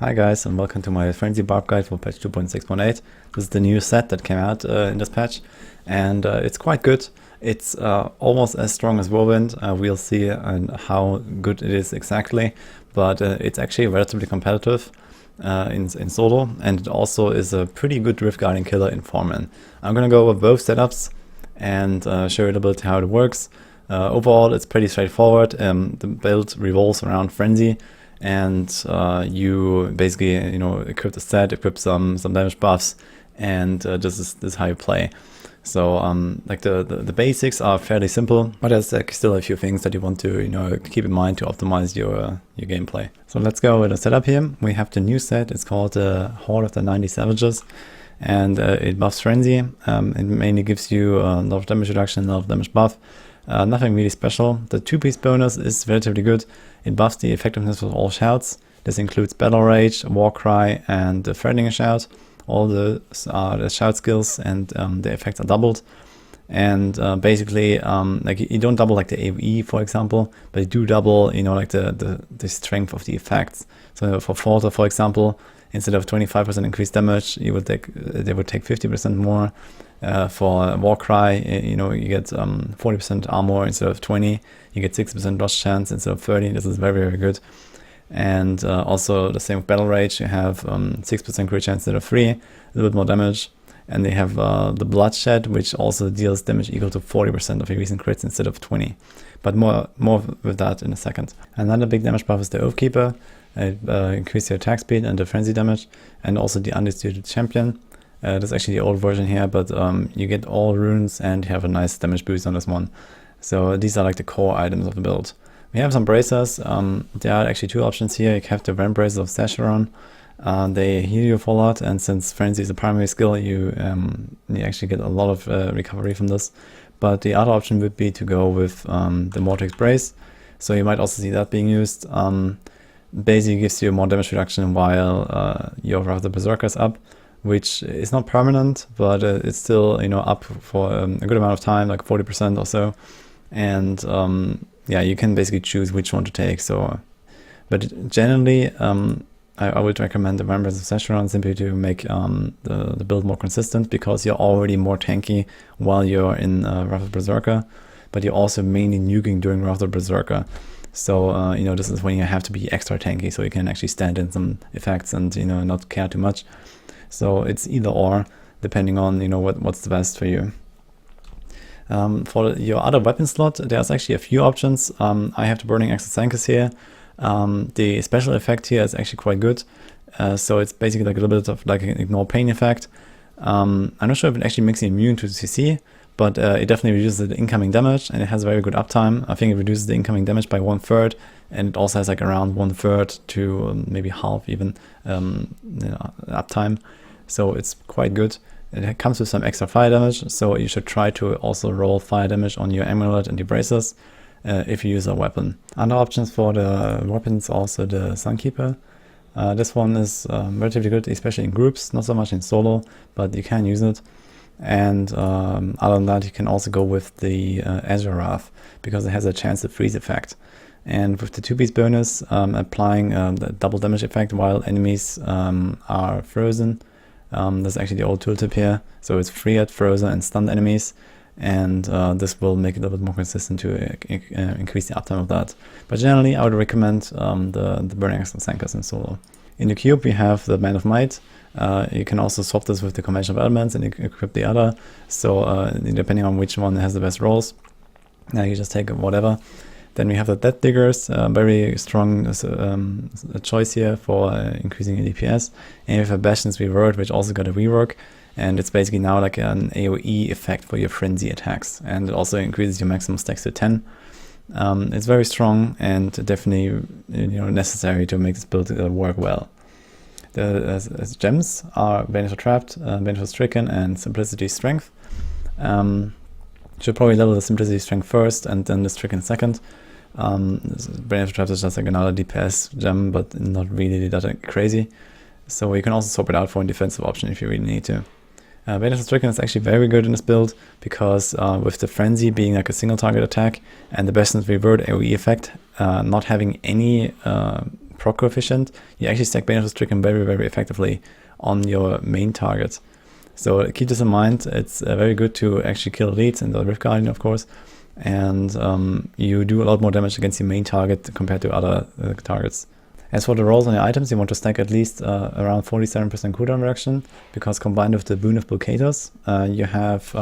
Hi guys, and welcome to my Frenzy Barb guide for patch 2.6.8. This is the new set that came out in this patch, and it's quite good. It's almost as strong as Whirlwind. We'll see how good it is exactly, but it's actually relatively competitive in solo, and it also is a pretty good Drift Guarding killer in Foreman. I'm gonna go over both setups and show you a little bit how it works. Overall, it's pretty straightforward. The build revolves around Frenzy, and you basically equip the set, equip some damage buffs, and this is how you play. So like the basics are fairly simple, but there's like still a few things that you want to keep in mind to optimize your gameplay. So let's go with the setup here. We have the new set. It's called the Horde of the 90 Savages, and it buffs Frenzy. It mainly gives you a lot of damage reduction, a lot of damage buff. Nothing really special. The 2-piece bonus is relatively good. It buffs the effectiveness of all shouts. This includes Battle Rage, War Cry, and the Threatening Shout. All the shout skills, and the effects are doubled. And basically, like you don't double like the AoE, for example, but you do double, like the strength of the effects. So for Falter, for example, instead of 25% increased damage, they would take 50% more. For War Cry, you get 40% armor instead of 20. You get 6% loss chance instead of 30. This is very, very good. And also the same with Battle Rage. You have 6% crit chance instead of 3, a little bit more damage. And they have the Bloodshed, which also deals damage equal to 40% of your recent crits instead of 20. But more with that in a second. Another big damage buff is the Oathkeeper. It increases your attack speed and the frenzy damage, and also the Undisputed Champion. That's actually the old version here, but you get all runes and you have a nice damage boost on this one. So these are like the core items of the build. We have some bracers. There are actually two options here. You have the Vamp Bracers of Sasharon. They heal you for a lot, and since Frenzy is a primary skill, you actually get a lot of recovery from this. But the other option would be to go with the Mortrix Brace. So you might also see that being used. Basically gives you more damage reduction while your Wrath of the Berserker is up, which is not permanent, but it's still up for a good amount of time, like 40% or so. And yeah, you can basically choose which one to take. So, but generally, I would recommend the Vamp Bracers of Sasharon simply to make the build more consistent, because you're already more tanky while you're in Wrath of the Berserker, but you're also mainly nuking during Wrath of the Berserker. So this is when you have to be extra tanky, so you can actually stand in some effects and not care too much. So it's either or, depending on what's the best for you. For your other weapon slot, there's actually a few options. I have the Burning Axe of Sankus here. The special effect here is actually quite good. So it's basically like a little bit of like an ignore pain effect. I'm not sure if it actually makes you immune to CC, but it definitely reduces the incoming damage, and it has very good uptime. I think it reduces the incoming damage by 1/3, and it also has like around 1/3 to maybe half even uptime. So it's quite good. It comes with some extra fire damage, so you should try to also roll fire damage on your amulet and your bracers if you use a weapon. Other options for the weapons, also the Sunkeeper. This one is relatively good, especially in groups, not so much in solo, but you can use it. And other than that, you can also go with the Azure Wrath, because it has a chance to freeze effect. And with the 2-piece bonus, applying the double damage effect while enemies are frozen. That's actually the old tooltip here. So it's freed, frozen, and stunned enemies. And this will make it a little bit more consistent to increase the uptime of that. But generally, I would recommend the Burning Axe of Sankus in solo. In the cube, we have the Man of Might. You can also swap this with the Convention of Elements and equip the other. So depending on which one has the best rolls, you just take whatever. Then we have the Death Diggers, very strong choice here for increasing your DPS. And we have a Bastion's Reward, which also got a rework. And it's basically now like an AoE effect for your frenzy attacks. And it also increases your maximum stacks to 10. It's very strong and definitely necessary to make this build work well. The gems are Vanish Trapped, Vanish Stricken, and Simplicity Strength. Should probably level the Simplicity Strength first and then the Stricken second. Vanish Trapped is just like another DPS gem, but not really that crazy. So you can also swap it out for a defensive option if you really need to. Vanish Stricken is actually very good in this build, because with the Frenzy being like a single target attack and the Bastion's Reward AoE effect not having any proc coefficient, you actually stack Bane of the Stricken very, very effectively on your main target. So keep this in mind. It's very good to actually kill elites and the Rift Guardian, of course. And you do a lot more damage against your main target compared to other targets. As for the rolls on your items, you want to stack at least around 47% cooldown reduction, because combined with the Boon of Blockaders, you have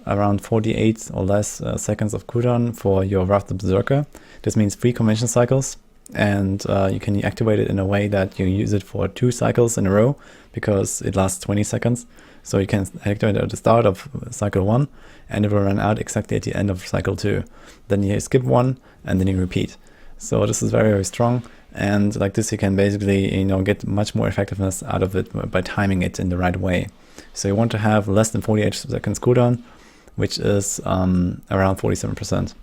around 48 or less seconds of cooldown for your Wrath of the Berserker. This means 3 convention cycles, and you can activate it in a way that you use it for 2 cycles in a row, because it lasts 20 seconds. So you can activate it at the start of cycle 1, and it will run out exactly at the end of cycle 2. Then you skip 1, and then you repeat. So this is very, very strong. And like this, you can basically, you know, get much more effectiveness out of it by timing it in the right way. So you want to have less than 48 seconds cooldown, which is around 47%.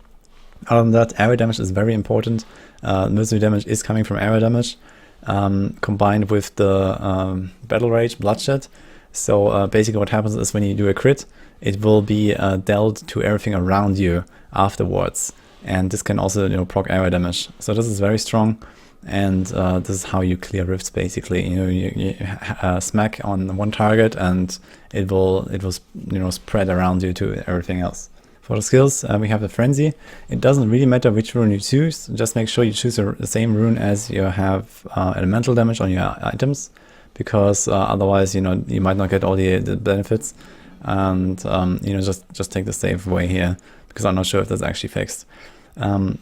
Other than that, area damage is very important. Most of the damage is coming from area damage, combined with the Battle Rage, Bloodshed. So basically what happens is when you do a crit, it will be dealt to everything around you afterwards. And this can also, you know, proc area damage. So this is very strong. And this is how you clear rifts, basically. You know, you smack on one target, and it will you know, spread around you to everything else. For the skills, we have the Frenzy. It doesn't really matter which rune you choose. Just make sure you choose the same rune as you have elemental damage on your items, because otherwise, you know, you might not get all the benefits. And you know, just take the safe way here, because I'm not sure if that's actually fixed.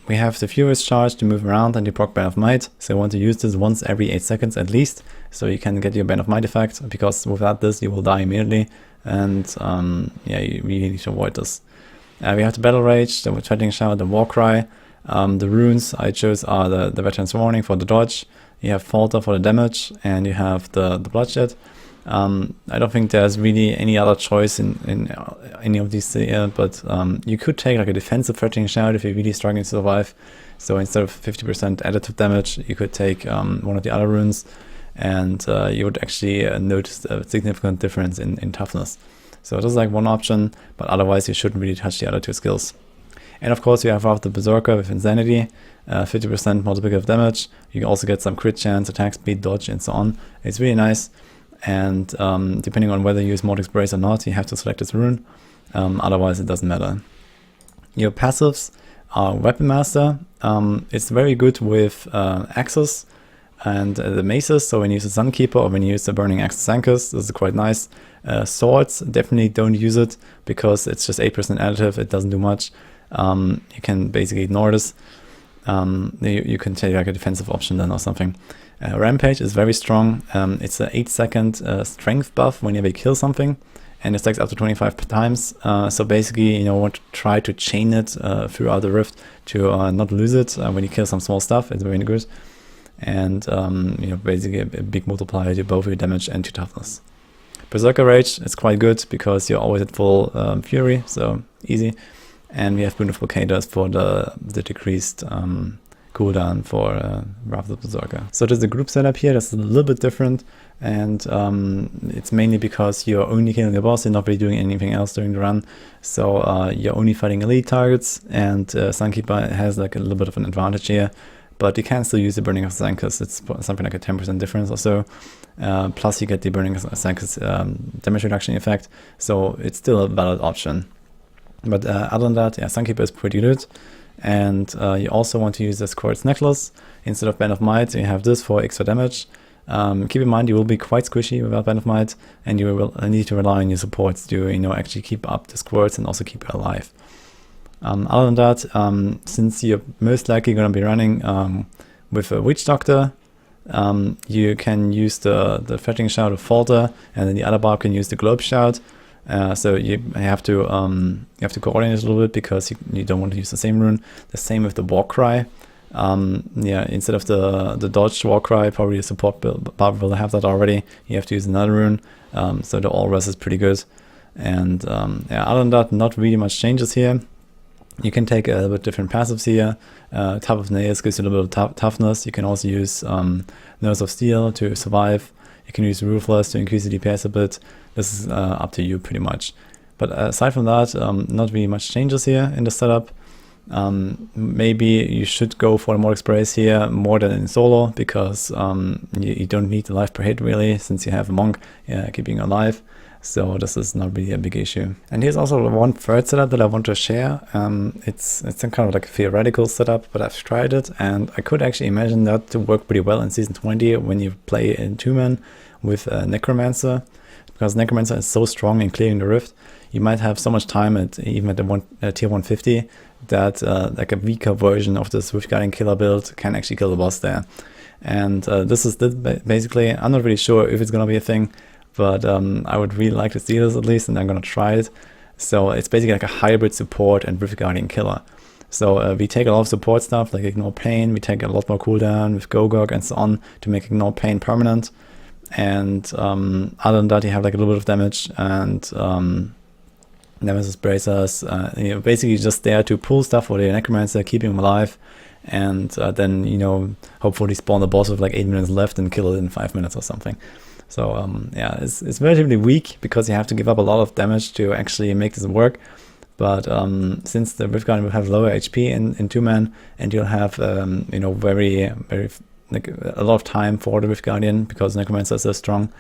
We have the Furious Charge to move around and you proc Bane of Might, so you want to use this once every 8 seconds at least, so you can get your Bane of Might effect, because without this you will die immediately, and yeah, you really need to avoid this. We have the Battle Rage, the Threatening Shout, the Warcry. The runes I chose are the Veteran's Warning for the dodge, you have Falter for the damage, and you have the Bloodshed. I don't think there's really any other choice in any of these here, but you could take like a defensive Threatening Shout if you're really struggling to survive. So instead of 50% additive damage, you could take one of the other runes, and you would actually notice a significant difference in toughness. So this is like one option, but otherwise you shouldn't really touch the other 2 skills. And of course you have Wrath of the Berserker with Insanity, 50% multiplicative damage. You can also get some crit chance, attack speed, dodge, and so on. It's really nice. And depending on whether you use Mortix Brace or not, you have to select this rune. Otherwise, it doesn't matter. Your passives are Weapon Master. It's very good with axes and the maces. So when you use the Sunkeeper or when you use the Burning Axe Sankus, this is quite nice. Swords, definitely don't use it, because it's just 8% additive. It doesn't do much. You can basically ignore this. You can take like a defensive option then or something. Rampage is very strong. It's an 8-second strength buff whenever you kill something, and it stacks up to 25 times. So basically, you know, want to try to chain it throughout the rift to not lose it when you kill some small stuff. It's very good, and you know, basically a big multiplier to both your damage and your toughness. Berserker Rage is quite good because you're always at full fury, so easy. And we have Boon of Blockaders for the decreased cooldown for Wrath of the Berserker. So there's a group setup here that's a little bit different, and it's mainly because you're only killing the boss, you're not really doing anything else during the run. So you're only fighting elite targets, and Sunkeeper has like a little bit of an advantage here, but you can still use the Burning of Sankus. It's something like a 10% difference or so. Plus you get the Burning of Sankus damage reduction effect, so it's still a valid option. But other than that, yeah, Sunkeeper is pretty good. And you also want to use this Quartz Necklace instead of Bane of Might. You have this for extra damage. Keep in mind you will be quite squishy without Bane of Might, and you will need to rely on your supports to, you know, actually keep up the squirts and also keep it alive. Other than that, since you're most likely going to be running with a Witch Doctor, you can use the Threatening Shout of Falter, and then the other barb can use the Globe Shout. So you have to coordinate a little bit, because you don't want to use the same rune. The same with the Warcry. Yeah, instead of the dodged Warcry, probably the support barb will have that already. You have to use another rune. So the all res is pretty good. And yeah, other than that, not really much changes here. You can take a little bit different passives here. Top of Nails gives you a little bit of toughness. You can also use Nose of Steel to survive. You can use Ruthless to increase the DPS a bit. This is up to you pretty much. But aside from that, not really much changes here in the setup. Maybe you should go for the more Express here more than in solo, because you don't need the life per hit really, since you have a monk keeping you alive. So this is not really a big issue. And here's also one third setup that I want to share. It's some kind of like a theoretical setup, but I've tried it, and I could actually imagine that to work pretty well in Season 20 when you play in 2-man with Necromancer, because Necromancer is so strong in clearing the rift. You might have so much time even at the tier 150 that like a weaker version of this Rift Guardian killer build can actually kill the boss there. And this is basically, I'm not really sure if it's gonna be a thing, but I would really like to see this at least, and I'm gonna try it. So it's basically like a hybrid support and Rift Guardian killer. So we take a lot of support stuff like Ignore Pain, we take a lot more cooldown with Gogok and so on to make Ignore Pain permanent. And other than that, you have like a little bit of damage and Nemesis Bracers, you know, basically just there to pull stuff for the Necromancer, keeping him alive, and then, you know, hopefully spawn the boss with like 8 minutes left and kill it in 5 minutes or something. So yeah, it's relatively weak because you have to give up a lot of damage to actually make this work. But since the Rift Guardian will have lower HP in 2-man, and you'll have you know, very like a lot of time for the Rift Guardian because Necromancer is so strong,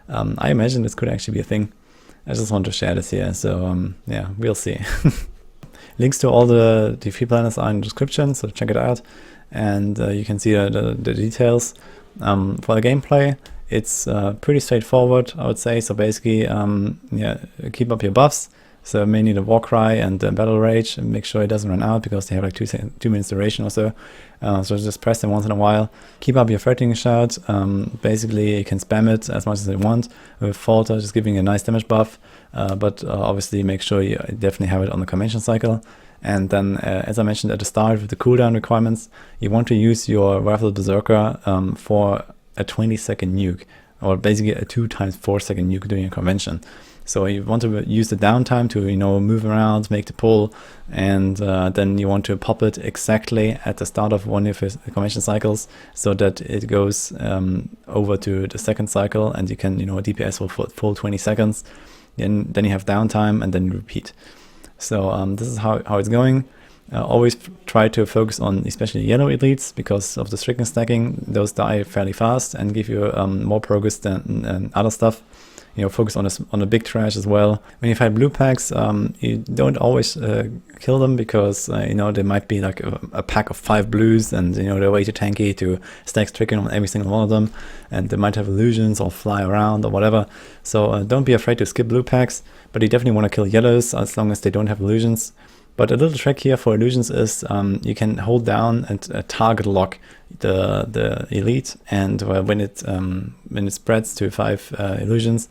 I imagine this could actually be a thing. I just want to share this here, so yeah, we'll see. Links to all the free planners are in the description, so check it out, and you can see the details. For the gameplay, it's pretty straightforward, I would say. So basically, yeah, keep up your buffs. So mainly the Warcry and the Battle Rage, and make sure it doesn't run out because they have like 2 minutes duration or so. So just press them once in a while. Keep up your Threatening Shout. Basically, you can spam it as much as you want. With Falter, just giving a nice damage buff. But obviously, make sure you definitely have it on the convention cycle. And then, as I mentioned at the start with the cooldown requirements, you want to use your Rifle Berserker for a 20-second nuke, or basically a 2 times 4 second nuke during a convention. So you want to use the downtime to, you know, move around, make the pull, and then you want to pop it exactly at the start of one of your convention cycles, so that it goes over to the second cycle, and you can, you know, DPS for full 20 seconds. And then you have downtime, and then you repeat. So this is how it's going. Always try to focus on especially yellow elites, because of the stricken stacking. Those die fairly fast and give you more progress than other stuff. You know, focus on the big trash as well. When you fight blue packs, you don't always kill them, because you know, there might be like a pack of 5 blues, and you know, they're way too tanky to stack stricken on every single one of them, and they might have illusions or fly around or whatever. So don't be afraid to skip blue packs, but you definitely want to kill yellows as long as they don't have illusions. But a little trick here for illusions is you can hold down and target lock the elite, and when it spreads to 5 illusions,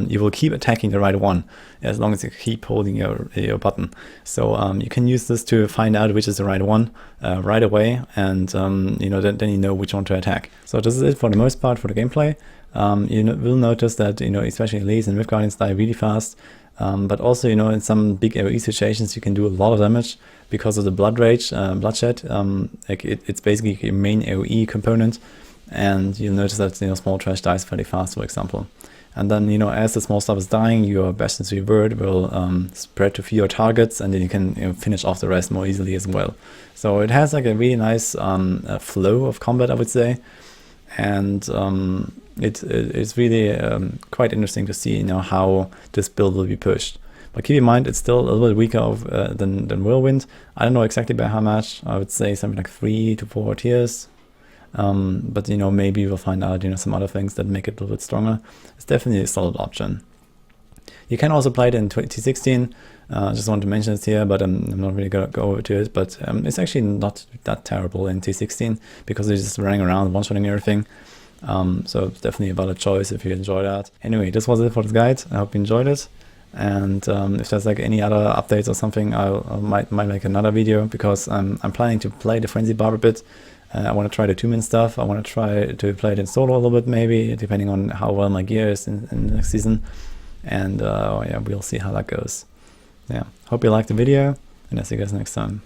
you will keep attacking the right one as long as you keep holding your button. So you can use this to find out which is the right one right away, and you know, then you know which one to attack. So this is it for the most part for the gameplay. You will notice that, you know, especially elites and Rift Guardians die really fast. But also, you know, in some big AoE situations, you can do a lot of damage because of the Blood Rage, Bloodshed. Like it's basically your main AoE component, and you'll notice that, you know, small trash dies fairly fast, for example. And then, you know, as the small stuff is dying, your Bastion's Reward will spread to fewer targets, and then you can, you know, finish off the rest more easily as well. So it has like a really nice flow of combat, I would say, and it's really quite interesting to see, you know, how this build will be pushed. But keep in mind, it's still a little bit weaker than Whirlwind. I don't know exactly by how much. I would say something like 3 to 4 tiers. But, you know, maybe we'll find out, you know, some other things that make it a little bit stronger. It's definitely a solid option. You can also play it in T16. I just want to mention it here, but I'm not really going to go over to it. But it's actually not that terrible in T16, because it's just running around, one-shotting everything. So it's definitely a valid choice if you enjoy that. Anyway, this was it for this guide. I hope you enjoyed it. And if there's like any other updates or something, I might make another video, because I'm planning to play the Frenzy Barb a bit. I want to try the 2-man stuff. I want to try to play it in solo a little bit, maybe, depending on how well my gear is in the next season. And yeah, we'll see how that goes. Yeah, hope you liked the video, and I'll see you guys next time.